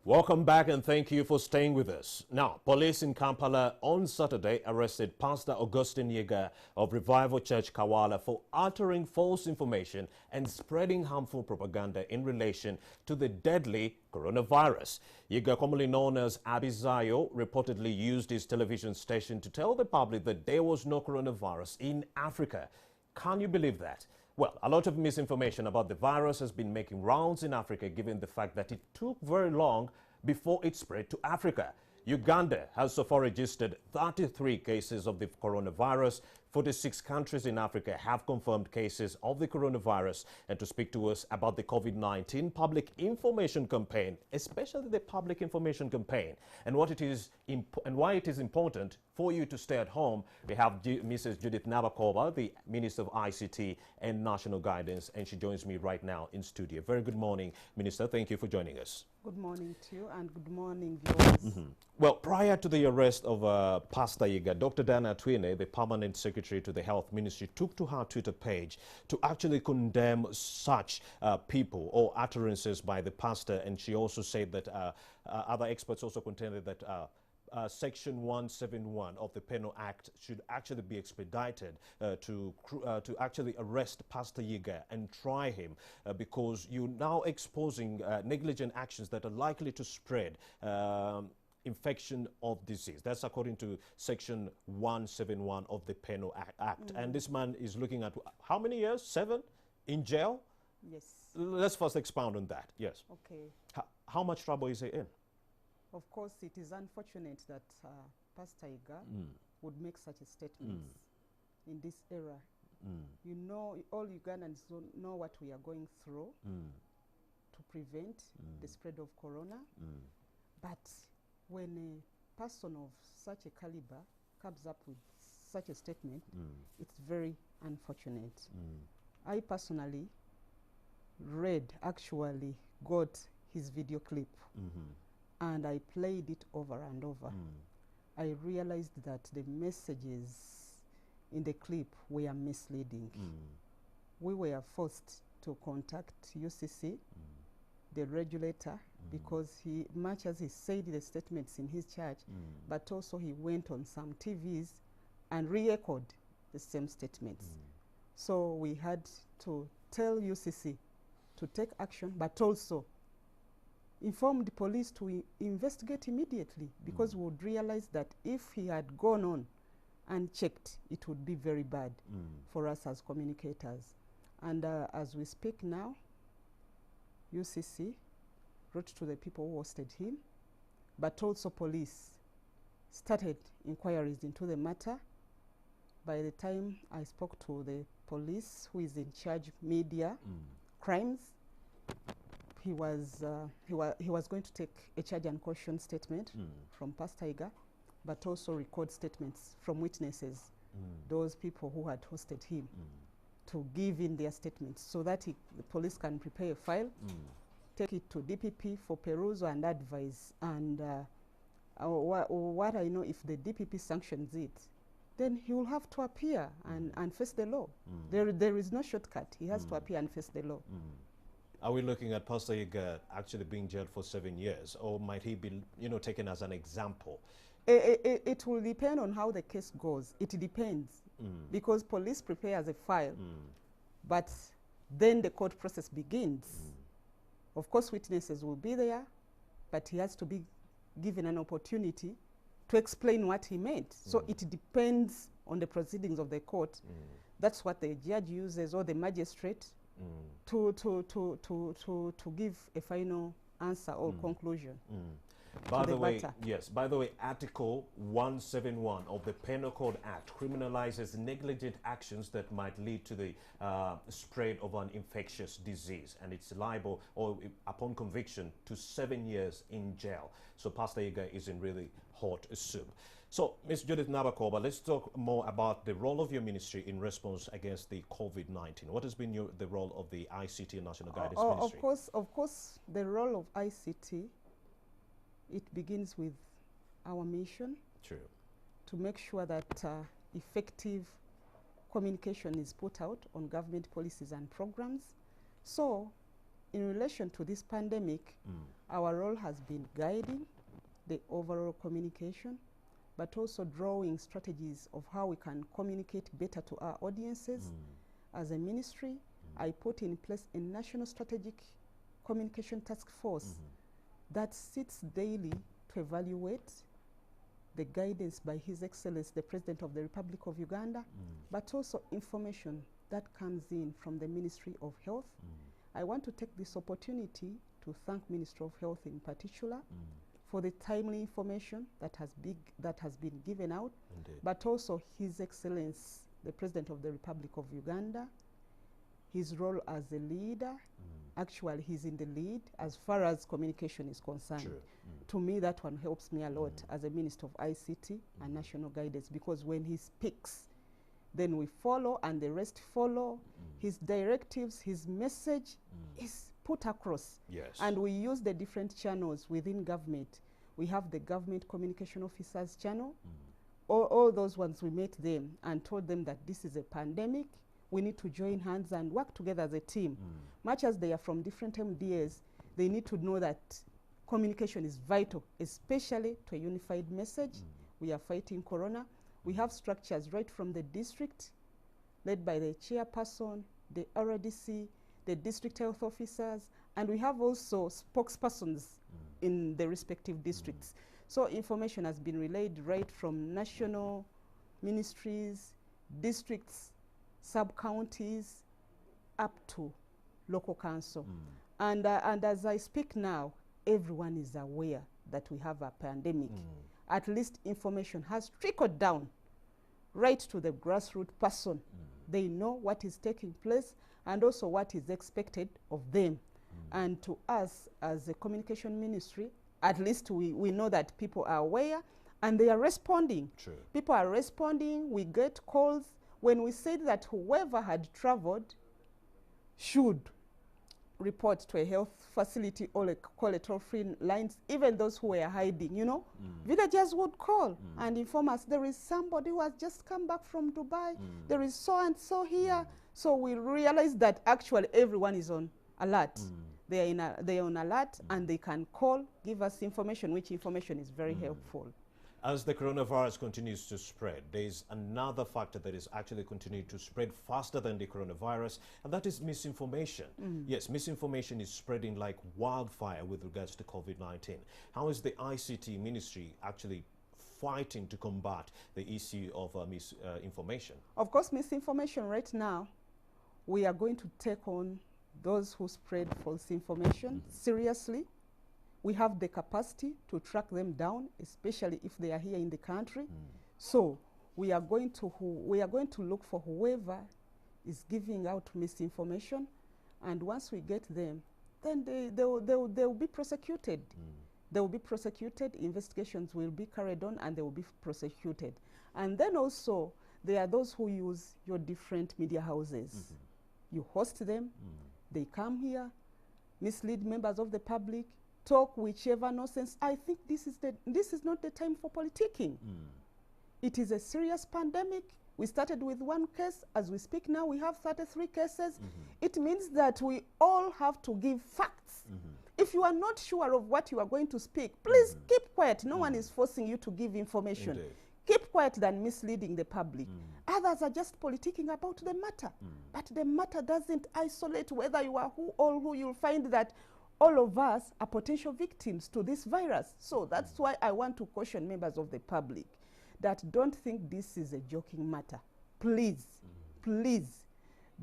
Welcome back and thank you for staying with us. Now, police in Kampala on Saturday arrested Pastor Augustine Yiga of Revival Church Kawala for uttering false information and spreading harmful propaganda in relation to the deadly coronavirus. Yiga, commonly known as Abizayo, reportedly used his television station to tell the public that there was no coronavirus in Africa. Can you believe that? Well, a lot of misinformation about the virus has been making rounds in Africa, given the fact that it took very long before it spread to Africa. Uganda has so far registered 33 cases of the coronavirus. 46 countries in Africa have confirmed cases of the coronavirus. And to speak to us about the COVID-19 public information campaign, especially the public information campaign, and what it is and why it is important for you to stay at home, we have Mrs. Judith Nabakooba, the Minister of ICT and National Guidance, and she joins me right now in studio. Very good morning, Minister. Thank you for joining us. Good morning to you and good morning, viewers. Well, prior to the arrest of Pastor Yiga, Dr. Dana Twine, the Permanent Secretary to the Health Ministry, took to her Twitter page to actually condemn such people or utterances by the pastor. And she also said that other experts also contended that Section 171 of the Penal Act should actually be expedited to actually arrest Pastor Yiga and try him because you're now exposing negligent actions that are likely to spread infection of disease. That's according to Section 171 of the Penal Act. And this man is looking at how many years? 7 in jail? Yes. Let's first expound on that. Yes. Okay. How much trouble is he in? Of course, it is unfortunate that Pastor Yiga would make such a statement in this era. You know, all Ugandans know what we are going through to prevent the spread of corona. But when a person of such a caliber comes up with such a statement, it's very unfortunate. I personally actually got his video clip. And I played it over and over. I realized that the messages in the clip were misleading. We were forced to contact UCC, the regulator, because much as he said the statements in his church, but also he went on some TVs and re-echoed the same statements. So we had to tell UCC to take action, but also inform the police to investigate immediately, because we would realize that if he had gone on unchecked, it would be very bad for us as communicators. And as we speak now, UCC wrote to the people who hosted him, but also police started inquiries into the matter. By the time I spoke to the police, who is in charge of media crimes, he was going to take a charge and caution statement from Pastor Yiga, but also record statements from witnesses, those people who had hosted him, to give in their statements so that the police can prepare a file, take it to DPP for perusal and advice. And what I know, if the DPP sanctions it, then he will have to appear and face the law. There is no shortcut. He has to appear and face the law. Are we looking at Pastor Yiga actually being jailed for 7 years, or might he be, taken as an example? It will depend on how the case goes. It depends, because police prepares a file, but then the court process begins. Of course, witnesses will be there, but he has to be given an opportunity to explain what he meant. So it depends on the proceedings of the court. That's what the judge uses, or the magistrate, to give a final answer or conclusion. By the way, yes, by the way, Article 171 of the Penal Code Act criminalizes negligent actions that might lead to the spread of an infectious disease, and it's liable, or upon conviction, to 7 years in jail. So Pastor Yiga is in really hot soup. So, Ms. Judith Nabakooba, let's talk more about the role of your ministry in response against the COVID-19. What has been the role of the ICT and National Guidance Ministry? Of course, the role of ICT, it begins with our mission. True. To make sure that effective communication is put out on government policies and programs. So in relation to this pandemic, our role has been guiding the overall communication, but also drawing strategies of how we can communicate better to our audiences. As a ministry, I put in place a national strategic communication task force that sits daily to evaluate the guidance by His Excellency, the President of the Republic of Uganda, but also information that comes in from the Ministry of Health. I want to take this opportunity to thank Ministry of Health in particular for the timely information that has been given out, but also His Excellency, the President of the Republic of Uganda, his role as a leader. Actually, he's in the lead as far as communication is concerned. To me, that one helps me a lot as a Minister of ICT and National Guidance, because when he speaks, then we follow and the rest follow. His directives, his message is put across. Yes. And we use the different channels within government. We have the Government Communication Officers channel. All those ones, we met them and told them that this is a pandemic. We need to join hands and work together as a team. Much as they are from different MDAs, they need to know that communication is vital, especially to a unified message. We are fighting corona. We have structures right from the district, led by the chairperson, the RDC, the district health officers, and we have also spokespersons in the respective districts. So information has been relayed right from national ministries, districts, sub-counties, up to local council. And as I speak now, everyone is aware that we have a pandemic. At least information has trickled down right to the grassroots person. They know what is taking place and also what is expected of them. And to us as a communication ministry, at least we know that people are aware and they are responding. People are responding. We get calls. When we said that whoever had traveled should report to a health facility or call a toll-free lines, even those who were hiding, you know, villagers would call and inform us, there is somebody who has just come back from Dubai, there is so-and-so here. So we realized that actually everyone is on alert. They are on alert and they can call, give us information, which information is very helpful. As the coronavirus continues to spread, there is another factor that is actually continuing to spread faster than the coronavirus, and that is misinformation. Yes, misinformation is spreading like wildfire with regards to COVID-19. How is the ICT ministry actually fighting to combat the issue of misinformation? Of course, misinformation right now, we are going to take on those who spread false information seriously. We have the capacity to track them down, especially if they are here in the country. So we are going to look for whoever is giving out misinformation, and once we get them, then they will be prosecuted. They will be prosecuted. Investigations will be carried on, and they will be prosecuted. And then also there are those who use your different media houses. You host them. They come here, mislead members of the public, talk whichever nonsense. I think this is not the time for politicking. It is a serious pandemic. We started with one case. As we speak now, we have 33 cases. It means that we all have to give facts. If you are not sure of what you are going to speak, please keep quiet. No one is forcing you to give information. Keep quiet than misleading the public. Others are just politicking about the matter. But the matter doesn't isolate whether you are who or who. You'll find that all of us are potential victims to this virus. So that's why I want to caution members of the public that don't think this is a joking matter. Please, please,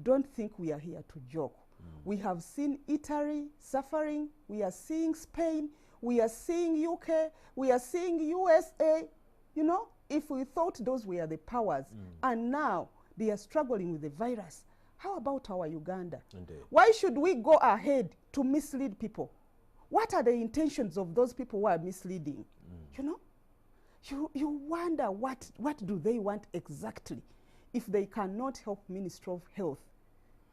don't think we are here to joke. We have seen Italy suffering. We are seeing Spain. We are seeing UK. We are seeing USA. You know, if we thought those were the powers, and now they are struggling with the virus, how about our Uganda? Why should we go ahead to mislead people? What are the intentions of those people who are misleading? You know, you wonder what do they want exactly if they cannot help Ministry of Health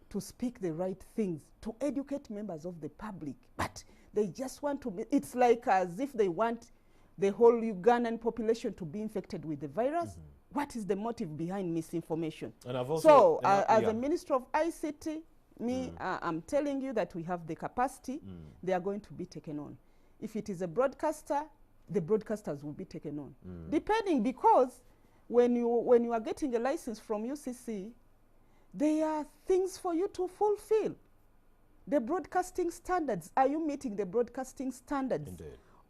to speak the right things, to educate members of the public, but they just want to, it's like as if they want the whole Ugandan population to be infected with the virus. What is the motive behind misinformation? And I've also, so as a Minister of ICT, I'm telling you that we have the capacity, they are going to be taken on. If it is a broadcaster, the broadcasters will be taken on. Depending, because when you are getting a license from UCC, there are things for you to fulfill. The broadcasting standards, are you meeting the broadcasting standards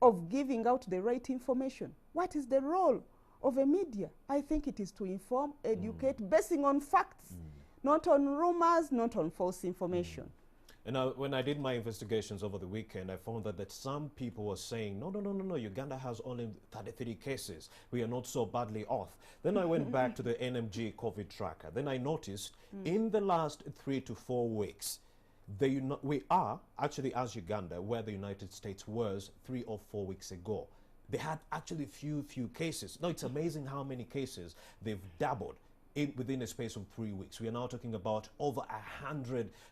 of giving out the right information? What is the role of a media? I think it is to inform, educate, basing on facts, not on rumors, not on false information. And when I did my investigations over the weekend, I found that some people were saying, no, Uganda has only 33 cases. We are not so badly off. Then I went back to the NMG COVID tracker. Then I noticed in the last 3 to 4 weeks, we are actually, as Uganda, where the United States was 3 or 4 weeks ago. They had actually few cases. Now, it's amazing how many cases they've doubled within a space of 3 weeks. We are now talking about over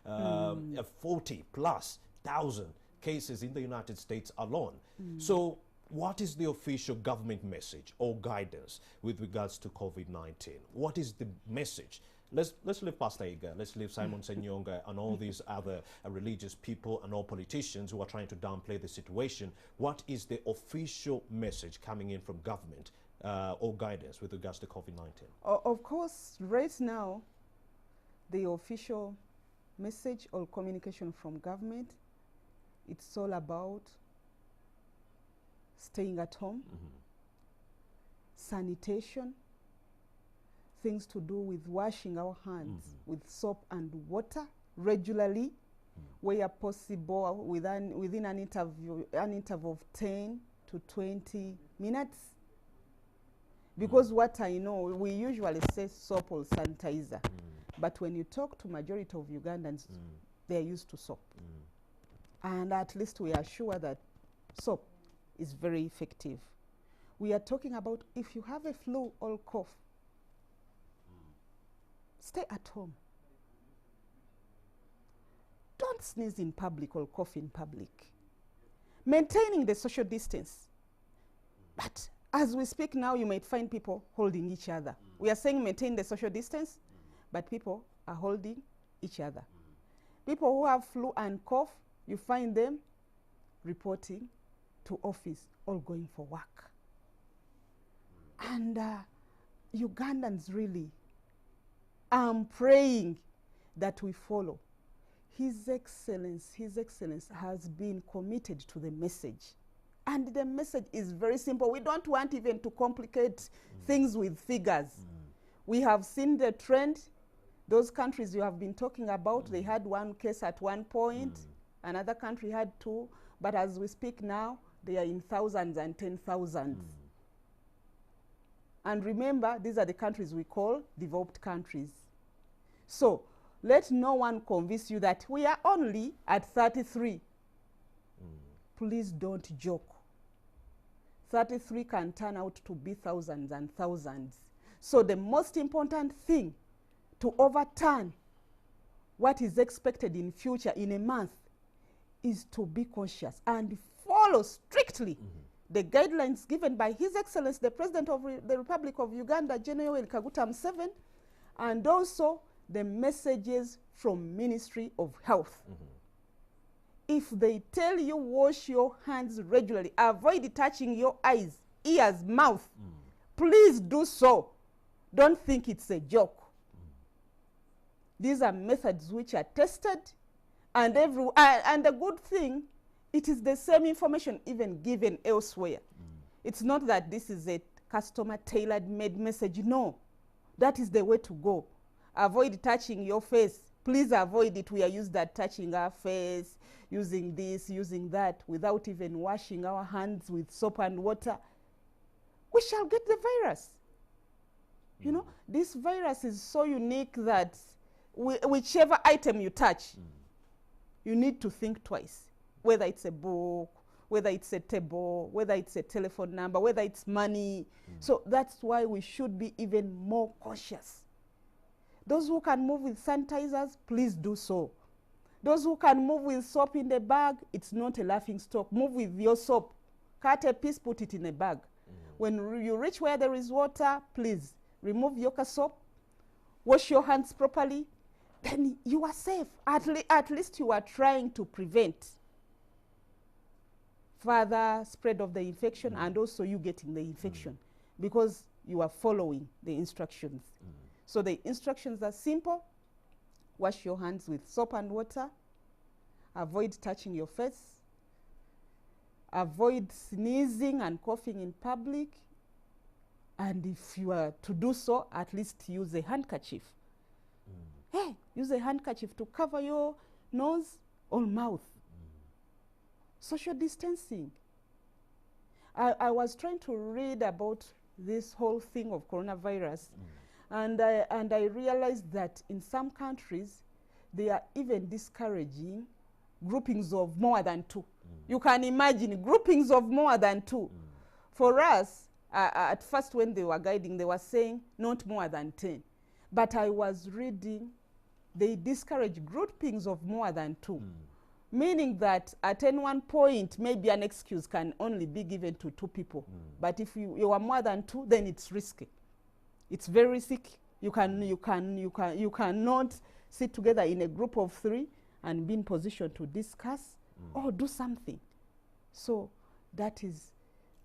140,000+ cases in the United States alone. So what is the official government message or guidance with regards to COVID-19? What is the message? Let's leave Pastor Iga, let's leave Simon Senyonga and all these other religious people and all politicians who are trying to downplay the situation. What is the official message coming in from government or guidance with regards to COVID-19? Of course, right now, the official message or communication from government, it's all about staying at home, sanitation, things to do with washing our hands with soap and water regularly, where possible, within an interval of 10 to 20 minutes. Because what I know, we usually say soap or sanitizer. But when you talk to majority of Ugandans, they're used to soap. And at least we are sure that soap is very effective. We are talking about if you have a flu or cough, stay at home. Don't sneeze in public or cough in public. Maintaining the social distance. But as we speak now, you might find people holding each other. We are saying maintain the social distance, but people are holding each other. People who have flu and cough, you find them reporting to office or going for work. And Ugandans really, I'm praying that we follow. His Excellence has been committed to the message. And the message is very simple. We don't want even to complicate things with figures. We have seen the trend. Those countries you have been talking about, they had 1 case at one point. Another country had 2. But as we speak now, they are in thousands and 10,000s. And remember, these are the countries we call developed countries. So let no one convince you that we are only at 33. Please don't joke. 33 can turn out to be thousands and thousands. So the most important thing to overturn what is expected in future in a month is to be cautious and follow strictly the guidelines given by His Excellency, the President of the Republic of Uganda, General Kaguta Museveni, and also the messages from Ministry of Health. If they tell you wash your hands regularly, avoid touching your eyes, ears, mouth, please do so. Don't think it's a joke. These are methods which are tested, and the good thing, it is the same information even given elsewhere. It's not that this is a customer tailored made message. No, that is the way to go. Avoid touching your face. Please avoid it. We are used at touching our face, using this, using that, without even washing our hands with soap and water. We shall get the virus. You know, this virus is so unique that whichever item you touch, you need to think twice. Whether it's a book, whether it's a table, whether it's a telephone number, whether it's money. So that's why we should be even more cautious. Those who can move with sanitizers, please do so. Those who can move with soap in the bag, it's not a laughing stock. Move with your soap. Cut a piece, put it in a bag. When you reach where there is water, please remove your soap. Wash your hands properly. then you are safe. At least you are trying to prevent further spread of the infection and also you getting the infection because you are following the instructions. So the instructions are simple. Wash your hands with soap and water. Avoid touching your face. Avoid sneezing and coughing in public. And if you are to do so, at least use a handkerchief. Hey, use a handkerchief to cover your nose or mouth. Social distancing. I was trying to read about this whole thing of coronavirus, and I realized that in some countries, they are even discouraging groupings of more than 2. You can imagine groupings of more than 2. For us, at first when they were guiding, they were saying not more than 10. But I was reading, they discourage groupings of more than 2. Meaning that at any one point, maybe an excuse can only be given to 2 people. But if you are more than 2, then it's risky. It's very risky. You cannot sit together in a group of 3 and be in position to discuss or do something. So that is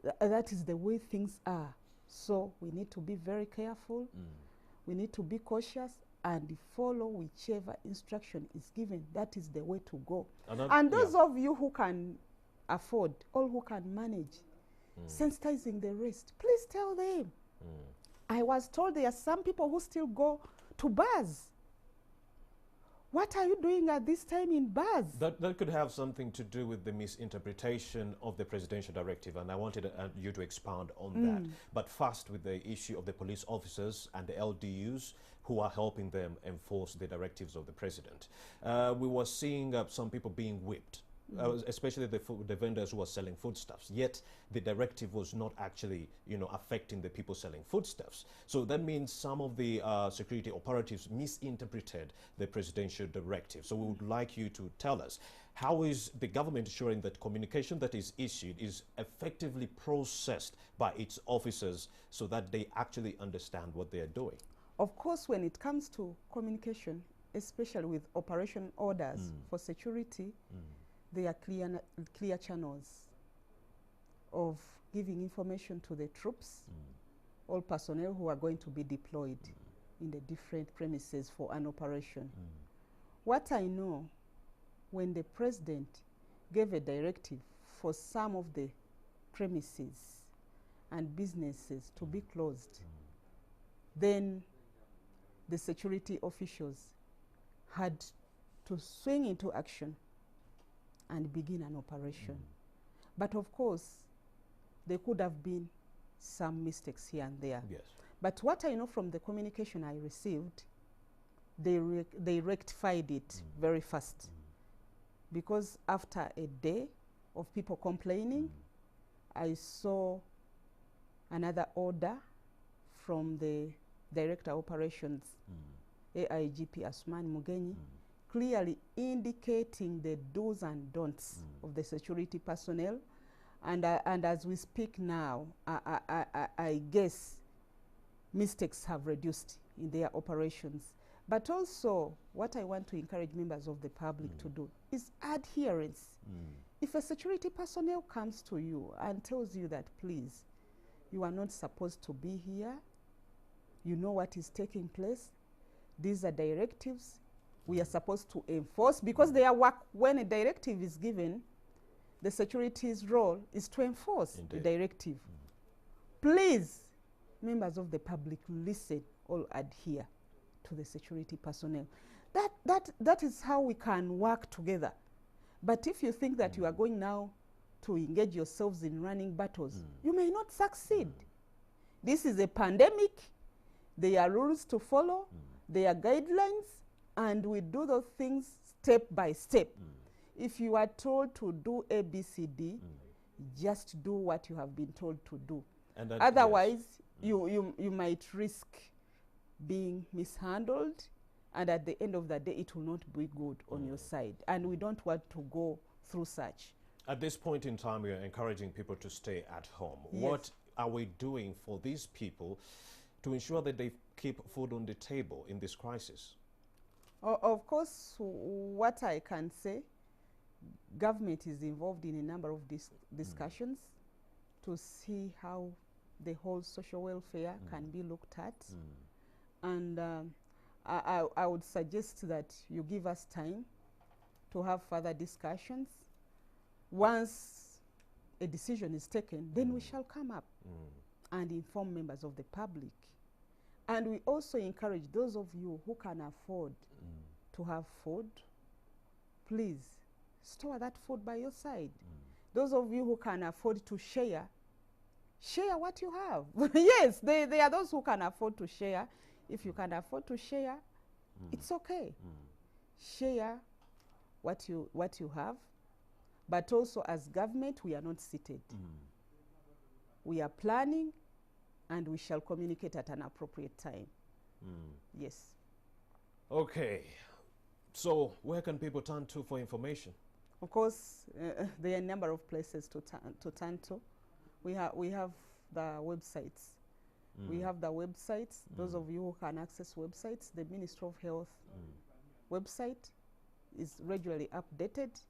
the way things are. So we need to be very careful. We need to be cautious and follow whichever instruction is given. That is the way to go. And those of you who can afford or who can manage sensitizing the rest, please tell them. I was told there are some people who still go to bars. What are you doing at this time in bars? That could have something to do with the misinterpretation of the presidential directive, and I wanted you to expound on that. But first, with the issue of the police officers and the LDUs who are helping them enforce the directives of the president. We were seeing some people being whipped, especially the vendors who were selling foodstuffs. Yet the directive was not actually, affecting the people selling foodstuffs. So that means some of the security operatives misinterpreted the presidential directive. So we would like you to tell us, how is the government ensuring that communication that is issued is effectively processed by its officers so that they actually understand what they are doing? Of course, when it comes to communication, especially with operation orders for security, there are clear channels of giving information to the troops, all personnel who are going to be deployed in the different premises for an operation. What I know, when the president gave a directive for some of the premises and businesses to be closed, then the security officials had to swing into action and begin an operation. But of course, there could have been some mistakes here and there. Yes. But what I know from the communication I received, they rectified it very fast. Because after a day of people complaining, I saw another order from the Director Operations, AIGP Asmani Mugenyi, clearly indicating the do's and don'ts of the security personnel. And as we speak now, I guess mistakes have reduced in their operations. But also, what I want to encourage members of the public to do is adherence. If a security personnel comes to you and tells you that, please, you are not supposed to be here, you know what is taking place, these are directives we are supposed to enforce, because they are work. When a directive is given, the security's role is to enforce the directive. Please, members of the public, listen or adhere to the security personnel. That is how we can work together. But if you think that you are going now to engage yourselves in running battles, you may not succeed. This is a pandemic. There are rules to follow. There are guidelines. And we do those things step by step. If you are told to do A, B, C, D, just do what you have been told to do. And otherwise, you might risk being mishandled, and at the end of the day, it will not be good on your side. And we don't want to go through such. At this point in time, we are encouraging people to stay at home. Yes. What are we doing for these people to ensure that they keep food on the table in this crisis? Of course, what I can say, government is involved in a number of discussions to see how the whole social welfare can be looked at. And I would suggest that you give us time to have further discussions. Once a decision is taken, then we shall come up and inform members of the public. And we also encourage those of you who can afford to have food, please store that food by your side. Those of you who can afford to share what you have. Yes, they are those who can afford to share. If you can afford to share, it's okay. Share what you have. But also as government, we are not seated. We are planning, and we shall communicate at an appropriate time. Yes. Okay. So where can people turn to for information? Of course, there are a number of places to turn to. We have the websites. We have the websites. Those of you who can access websites, the Ministry of Health website is regularly updated,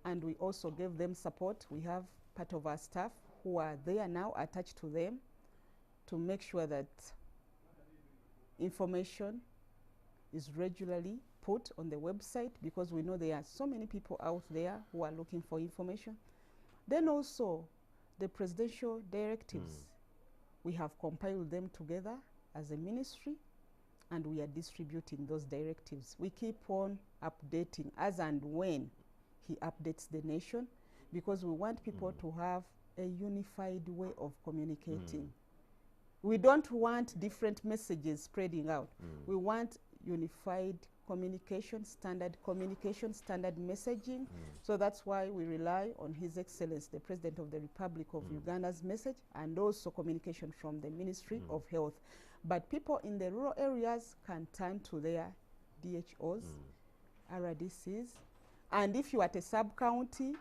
and we also give them support. We have part of our staff who are there now attached to them to make sure that information is regularly put on the website, because we know there are so many people out there who are looking for information. Then also the presidential directives, we have compiled them together as a ministry, and we are distributing those directives. We keep on updating as and when he updates the nation, because we want people to have a unified way of communicating. We don't want different messages spreading out. We want unified communication, standard messaging. So that's why we rely on His Excellency, the President of the Republic of Uganda's message, and also communication from the Ministry of Health. But people in the rural areas can turn to their DHOs, RDCs, and if you are at a sub-county,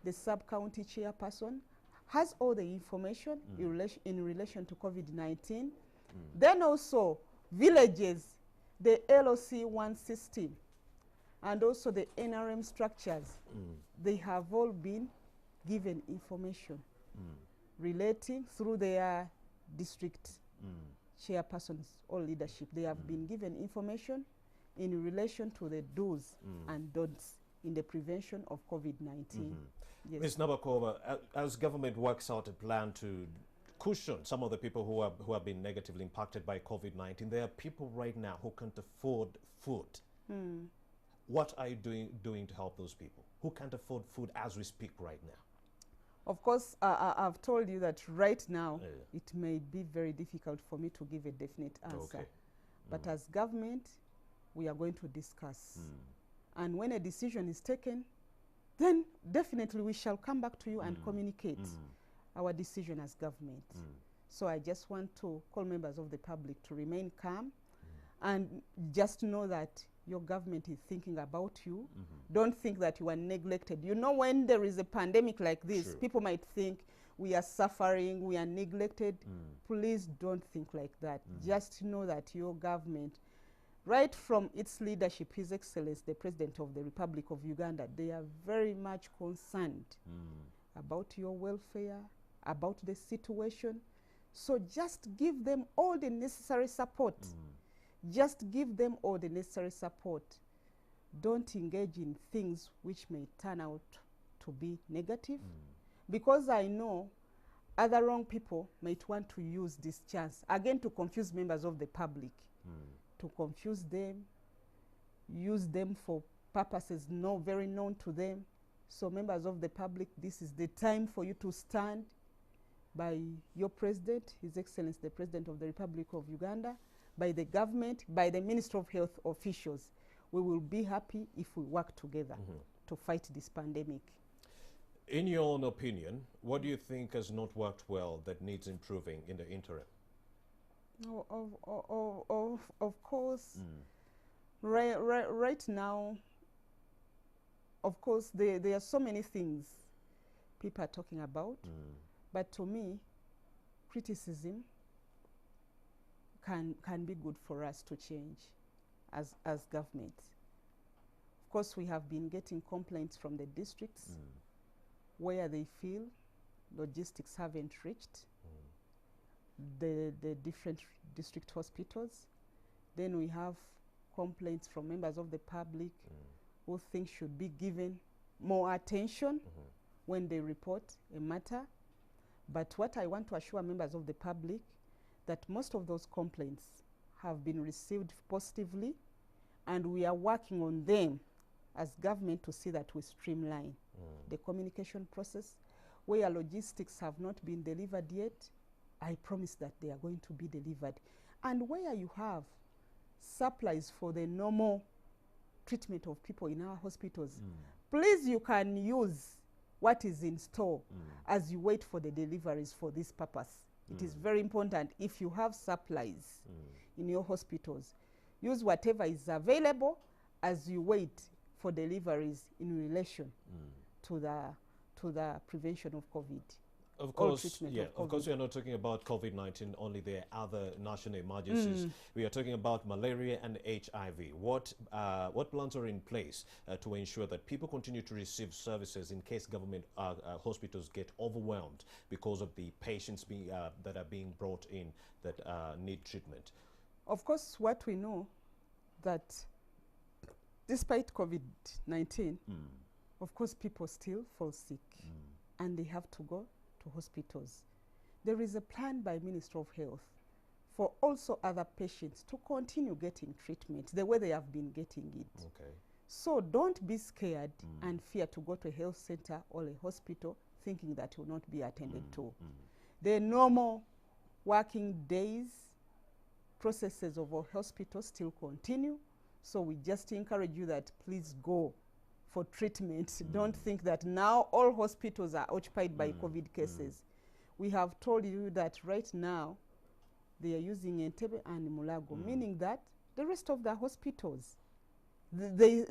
the sub-county chairperson has all the information in relation to COVID-19. Then also villages, the LOC1 system, and also the NRM structures, they have all been given information relating through their district chairpersons or leadership. They have been given information in relation to the do's and don'ts in the prevention of COVID-19. Yes. Ms. Nabakooba, as government works out a plan to cushion some of the people who have been negatively impacted by COVID-19, there are people right now who can't afford food. What are you doing to help those people who can't afford food as we speak right now? Of course, I've told you that right now it may be very difficult for me to give a definite answer. But as government, we are going to discuss. And when a decision is taken, then definitely we shall come back to you and communicate our decision as government. So I just want to call members of the public to remain calm and just know that your government is thinking about you. Don't think that you are neglected. You know, when there is a pandemic like this, people might think we are suffering, we are neglected. Please don't think like that. Just know that your government, right from its leadership, His Excellency, the President of the Republic of Uganda, they are very much concerned about your welfare, about the situation. So just give them all the necessary support. Just give them all the necessary support. Don't engage in things which may turn out to be negative, because I know other wrong people might want to use this chance, again, to confuse members of the public, to confuse them, use them for purposes very known to them. So members of the public, this is the time for you to stand by your president, His Excellency, the President of the Republic of Uganda, by the government, by the Ministry of Health officials. We will be happy if we work together to fight this pandemic. In your own opinion, what do you think has not worked well that needs improving in the interim? Of course, right now, of course, there are so many things people are talking about, but to me, criticism can be good for us to change. as government. Of course, we have been getting complaints from the districts where they feel logistics haven't reached the different district hospitals. Then we have complaints from members of the public who think should be given more attention when they report a matter. But what I want to assure members of the public, that most of those complaints have been received positively, and we are working on them as government to see that we streamline the communication process. Where logistics have not been delivered yet, I promise that they are going to be delivered. And where you have supplies for the normal treatment of people in our hospitals, please, you can use what is in store as you wait for the deliveries for this purpose. It is very important. If you have supplies in your hospitals, use whatever is available as you wait for deliveries in relation to the prevention of COVID. Of course, yeah. Of course, we are not talking about COVID-19 only. There are other national emergencies. We are talking about malaria and HIV. What plans are in place to ensure that people continue to receive services in case government hospitals get overwhelmed because of the patients that are being brought in that need treatment? Of course, what we know that despite COVID-19, of course, people still fall sick and they have to go to hospitals. There is a plan by Ministry of Health for also other patients to continue getting treatment the way they have been getting it. Okay. So don't be scared and fear to go to a health center or a hospital thinking that you will not be attended to. The normal working days, processes of our hospitals still continue. So we just encourage you that please go for treatment. Don't think that now all hospitals are occupied by COVID cases. We have told you that right now they are using Entebbe and Mulago, meaning that the rest of the hospitals, they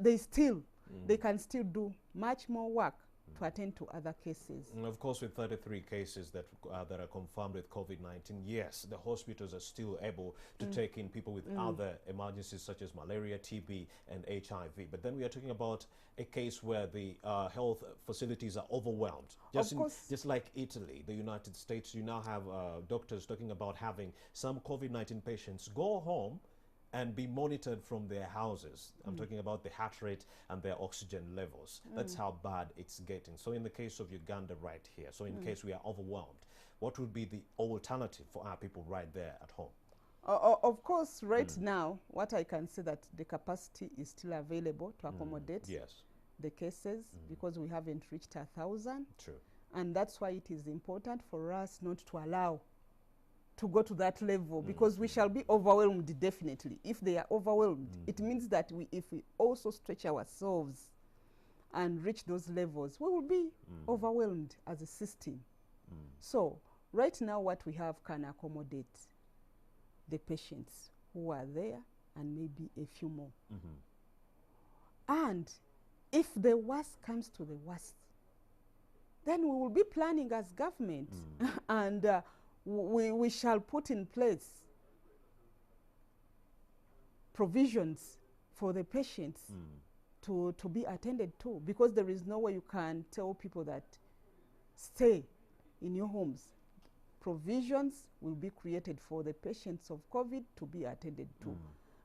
can still do much more work to attend to other cases. And of course, with 33 cases that are confirmed with COVID-19, yes, the hospitals are still able to take in people with other emergencies such as malaria, TB, and HIV. But then we are talking about a case where the health facilities are overwhelmed. Just like Italy, the United States, you now have doctors talking about having some COVID-19 patients go home and be monitored from their houses. I'm talking about the heart rate and their oxygen levels. That's how bad it's getting. So in the case of Uganda right here, so in case we are overwhelmed, what would be the alternative for our people right there at home? Of course, right now, what I can say that the capacity is still available to accommodate the cases because we haven't reached 1,000. True. And that's why it is important for us not to allow to go to that level, because we shall be overwhelmed definitely. If they are overwhelmed, it means that if we also stretch ourselves and reach those levels, we will be overwhelmed as a system. So right now what we have can accommodate the patients who are there and maybe a few more. And if the worst comes to the worst, then we will be planning as government and we shall put in place provisions for the patients to be attended to, because there is no way you can tell people that stay in your homes. Provisions will be created for the patients of COVID to be attended to.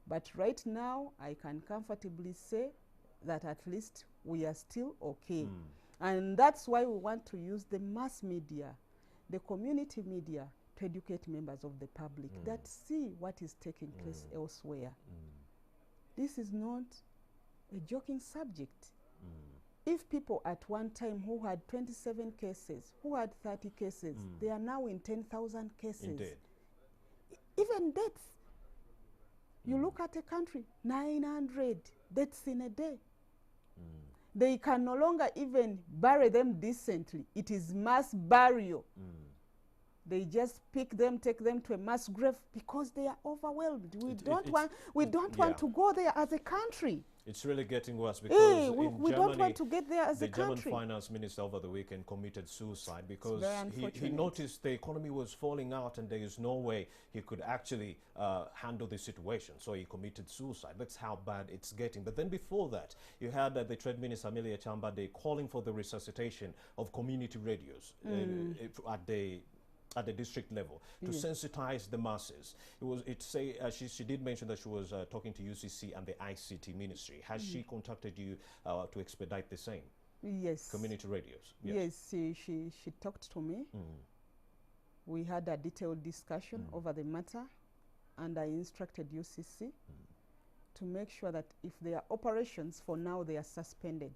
But right now, I can comfortably say that at least we are still okay. And that's why we want to use the mass media, the community media, to educate members of the public that see what is taking place elsewhere. This is not a joking subject. If people at one time who had 27 cases, who had 30 cases, they are now in 10,000 cases. Indeed. Even deaths. You look at a country, 900 deaths in a day. They can no longer even bury them decently. It is mass burial. They just pick them, take them to a mass grave because they are overwhelmed. We don't want to go there as a country. It's really getting worse because Hey, in we Germany, don't want to get there as the a German country. finance minister over the weekend committed suicide because very he unfortunate. noticed the economy was falling out and there is no way he could actually handle the situation. So he committed suicide. That's how bad it's getting. But then before that, you had the Trade Minister Amelia Chambade calling for the resuscitation of community radios at the district level to sensitize the masses. She did mention that she was talking to UCC and the ICT ministry. Has she contacted you to expedite the same? Yes. Community radios. Yes, she talked to me. We had a detailed discussion over the matter, and I instructed UCC to make sure that if their operations for now they are suspended.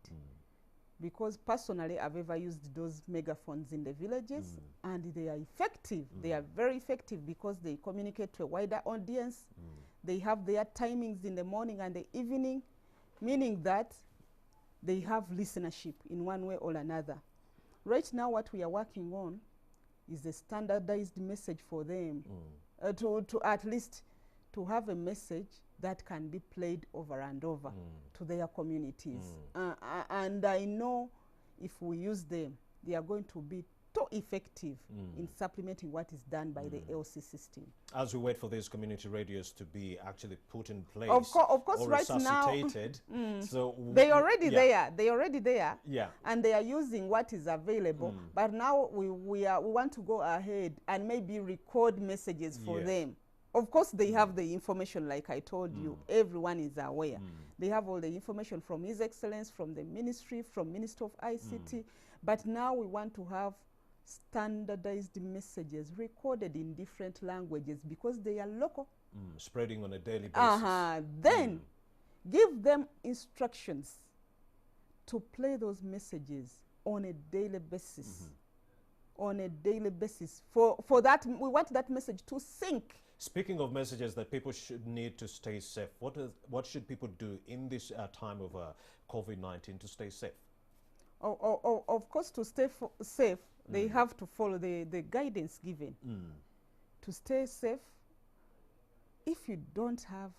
Because personally I've ever used those megaphones in the villages and they are effective. They are very effective because they communicate to a wider audience. They have their timings in the morning and the evening, meaning that they have listenership in one way or another. Right now what we are working on is a standardized message for them, to at least to have a message that can be played over and over to their communities. And I know if we use them, they are going to be too effective in supplementing what is done by the LC system. As we wait for these community radios to be actually put in place, of course, or right now, so they already there. They already there. Yeah. And they are using what is available. But now we want to go ahead and maybe record messages for them. Of course, they have the information, like I told you. Everyone is aware. They have all the information from His Excellency, from the ministry, from Minister of ICT. But now we want to have standardized messages recorded in different languages because they are local. Spreading on a daily basis. Then give them instructions to play those messages on a daily basis. On a daily basis. For that, we want that message to sync. Speaking of messages that people should need to stay safe, what should people do in this time of COVID-19 to stay safe? Of course, to stay safe, they have to follow the guidance given. To stay safe, if you don't have,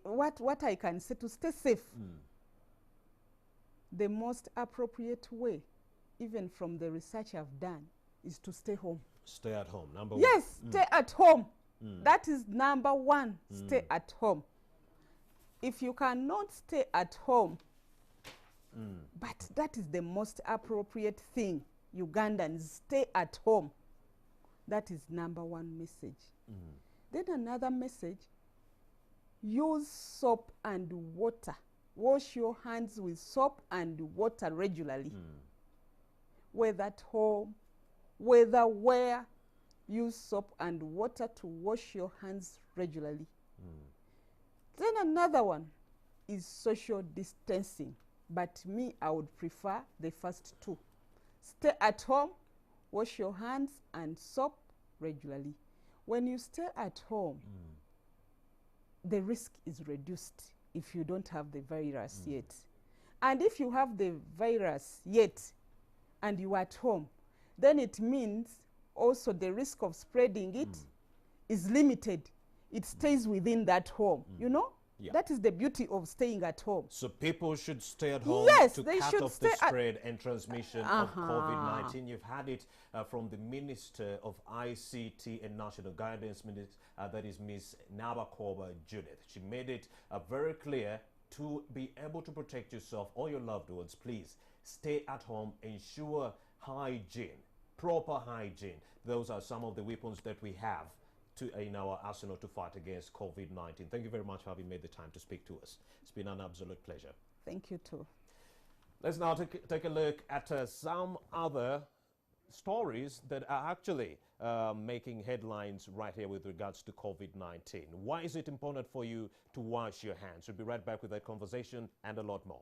what I can say, to stay safe, the most appropriate way, even from the research I've done, is to stay home. Stay at home, number one. Yes, stay at home. That is number one, stay at home. If you cannot stay at home, but that is the most appropriate thing, Ugandans, stay at home. That is number one message. Then another message, use soap and water. Wash your hands with soap and water regularly. Whether at home, whether where, use soap and water to wash your hands regularly. Then another one is social distancing. But me, I would prefer the first two. Stay at home, wash your hands and soap regularly. When you stay at home, the risk is reduced if you don't have the virus yet. And if you have the virus yet and you are at home, then it means also the risk of spreading it is limited. It stays within that home, you know? That is the beauty of staying at home. So people should stay at home to cut off the spread and transmission of COVID-19. You've had it from the Minister of ICT and National Guidance, that is Ms. Nabakooba Judith. She made it very clear to be able to protect yourself or your loved ones. Please stay at home, ensure hygiene, proper hygiene. Those are some of the weapons that we have in our arsenal to fight against COVID-19. Thank you very much for having made the time to speak to us. It's been an absolute pleasure. Thank you too. Let's now take a look at some other stories that are actually making headlines right here with regards to COVID-19. Why is it important for you to wash your hands? We'll be right back with that conversation and a lot more.